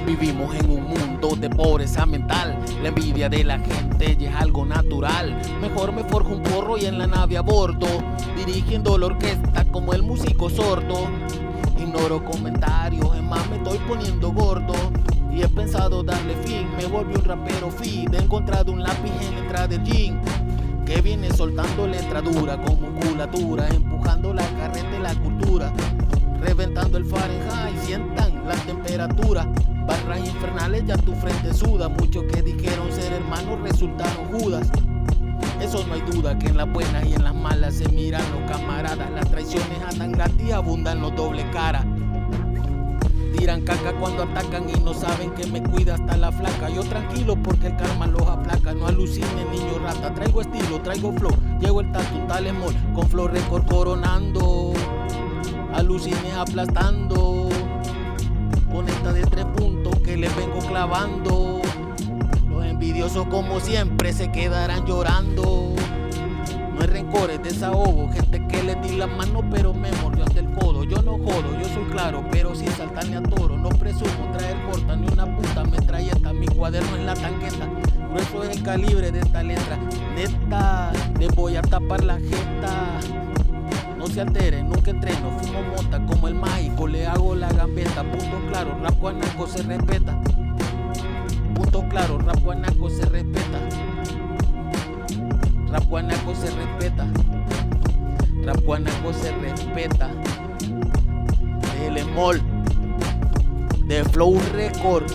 Vivimos en un mundo de pobreza mental, la envidia de la gente ya es algo natural. Mejor me forjo un porro y en la nave a bordo, dirigiendo la orquesta como el músico sordo. Ignoro comentarios, es más me estoy poniendo gordo. Y he pensado darle fin, me volví un rapero fit. He encontrado un lápiz en la entrada del jean, que viene soltando letra dura con musculatura, empujando la carreta de la cultura, reventando el Fahrenheit, sientan la temperatura. Barras infernales, ya tu frente suda. Muchos que dijeron ser hermanos resultaron Judas. Eso no hay duda, que en las buenas y en las malas se miran los camaradas. Las traiciones andan gratis y abundan los doble cara. Tiran caca cuando atacan y no saben que me cuida hasta la flaca. Yo tranquilo porque el karma los aplaca. No alucinen, niño rata, traigo estilo, traigo flow. Llego el tatu, tal emol, con flow record coronando. Alucines aplastando, con esta de 3 puntos que les vengo clavando. Los envidiosos como siempre se quedarán llorando. No hay rencores, desahogo, gente que le di la mano pero me mordió hasta el codo. Yo no jodo, yo soy claro, pero sin saltarle a toro. No presumo traer corta ni una puta metralleta. Mi cuaderno en la tanqueta, grueso es el calibre de esta letra. Neta, les voy a tapar la jeta. No se alteren, nunca entreno, fumo mota como el mágico, le hago la gambeta. Punto claro, rap guanaco se respeta. Punto claro, rap guanaco se respeta. Rap guanaco se respeta. Rap guanaco se respeta. El emol de Flow Record.